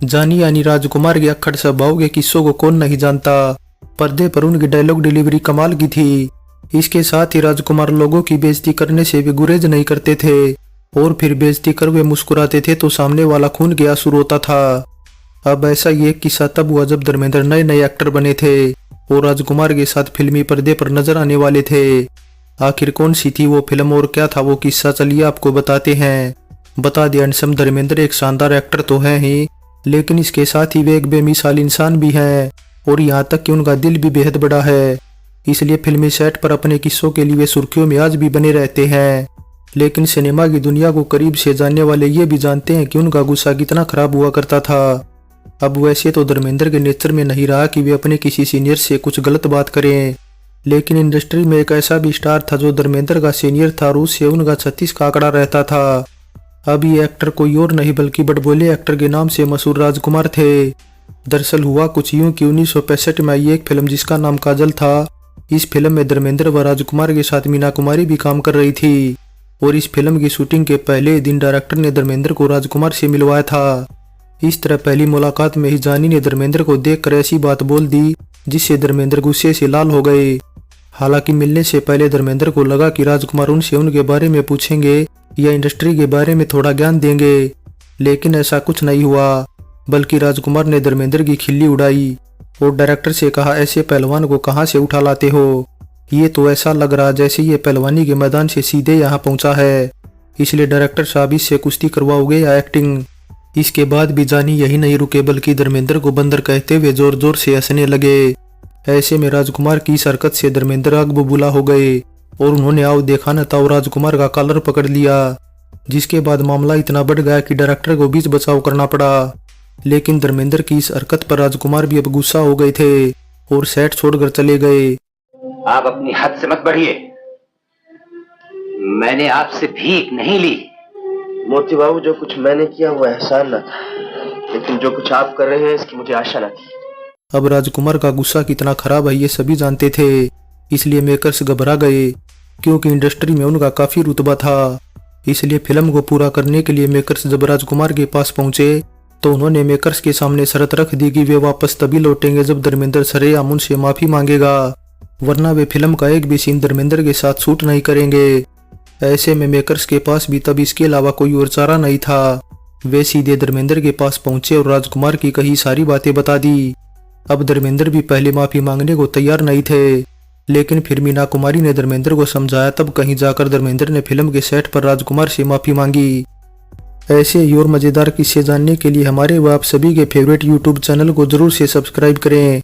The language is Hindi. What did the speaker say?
जानी यानी राजकुमार के अक्खड़ स्वभाव के किस्सों को कौन नहीं जानता। पर्दे पर उनकी डायलॉग डिलीवरी कमाल की थी। इसके साथ ही राजकुमार लोगों की बेइज्जती करने से भी गुरेज नहीं करते थे और फिर बेइज्जती कर वे मुस्कुराते थे तो सामने वाला खून के आंसू रोता था। अब ऐसा ही एक किस्सा तब हुआ जब धर्मेंद्र नए नए एक्टर बने थे और राजकुमार के साथ फिल्मी पर्दे पर नजर आने वाले थे। आखिर कौन सी थी वो फिल्म और क्या था वो किस्सा, चलिए आपको बताते हैं। बता दें हैंडसम धर्मेंद्र एक शानदार एक्टर तो है ही, लेकिन इसके साथ ही वे एक बेमिसाल इंसान भी हैं और यहाँ तक कि उनका दिल भी बेहद बड़ा है। इसलिए फिल्मी सेट पर अपने किस्सों के लिए सुर्खियों में आज भी बने रहते हैं। लेकिन सिनेमा की दुनिया को करीब से जानने वाले ये भी जानते हैं कि उनका गुस्सा कितना खराब हुआ करता था। अब वैसे तो धर्मेंद्र के नेचर में नहीं रहा कि वे अपने किसी सीनियर से कुछ गलत बात करें, लेकिन इंडस्ट्री में एक ऐसा भी स्टार था जो धर्मेंद्र का सीनियर था और उससे उनका 36 का आंकड़ा रहता था। अब ये एक्टर कोई और नहीं बल्कि बड़बोले एक्टर के नाम से मशहूर राजकुमार थे। दरअसल हुआ कुछ यूं कि 1965 में आई एक फिल्म जिसका नाम काजल था। इस फिल्म में धर्मेंद्र व राजकुमार के साथ मीना कुमारी भी काम कर रही थी और इस फिल्म की शूटिंग के पहले दिन डायरेक्टर ने धर्मेंद्र को राजकुमार से मिलवाया था। इस तरह पहली मुलाकात में ही जानी ने धर्मेंद्र को देखकर ऐसी बात बोल दी जिससे धर्मेंद्र गुस्से से लाल हो गए। हालांकि मिलने से पहले धर्मेंद्र को लगा कि राजकुमार उनसे उनके बारे में पूछेंगे या इंडस्ट्री के बारे में थोड़ा ज्ञान देंगे, लेकिन ऐसा कुछ नहीं हुआ, बल्कि राजकुमार ने धर्मेंद्र की खिल्ली उड़ाई और डायरेक्टर से कहा, ऐसे पहलवान को कहाँ से उठा लाते हो, ये तो ऐसा लग रहा जैसे ये पहलवानी के मैदान से सीधे यहाँ पहुंचा है, इसलिए डायरेक्टर साहब इससे कुश्ती करवाओगे या एक्टिंग। इसके बाद भी जानी यही नहीं रुके बल्कि धर्मेंद्र को बंदर कहते हुए जोर जोर से हंसने लगे। ऐसे में राजकुमार की इस हरकत से धर्मेंद्र आग बबूला हो गए और उन्होंने आओ देखा न था राजकुमार का कॉलर पकड़ लिया, जिसके बाद मामला इतना बढ़ गया कि डायरेक्टर को बीच बचाव करना पड़ा। लेकिन धर्मेंद्र की इस हरकत पर राजकुमार भी अब गुस्सा हो गए थे और सेट छोड़कर चले गए। आप अपनी हद से मत बढ़िए, मैंने आपसे भीख नहीं ली। मोती बाबू, जो कुछ मैंने किया वो एहसान न था, लेकिन जो कुछ आप कर रहे हैं इसकी मुझे आशा न थी। अब राजकुमार का गुस्सा कितना खराब है ये सभी जानते थे, इसलिए मेकर्स घबरा गए क्योंकि इंडस्ट्री में उनका काफी रुतबा था। इसलिए फिल्म को पूरा करने के लिए मेकर्स जब राजकुमार के पास पहुंचे तो उन्होंने मेकर्स के सामने शर्त रख दी कि वे वापस तभी लौटेंगे जब धर्मेंद्र सरेआम उनसे माफी मांगेगा, वरना वे फिल्म का एक भी सीन धर्मेंद्र के साथ शूट नहीं करेंगे। ऐसे में मेकर्स के पास भी तब इसके अलावा कोई और चारा नहीं था। वे सीधे धर्मेंद्र के पास पहुंचे और राजकुमार की कही सारी बातें बता दी। अब धर्मेंद्र भी पहले माफी मांगने को तैयार नहीं थे, लेकिन फिर मीना कुमारी ने धर्मेंद्र को समझाया, तब कहीं जाकर धर्मेंद्र ने फिल्म के सेट पर राजकुमार से माफी मांगी। ऐसे ही और मजेदार किस्से जानने के लिए हमारे व आप सभी के फेवरेट यूट्यूब चैनल को जरूर से सब्सक्राइब करें।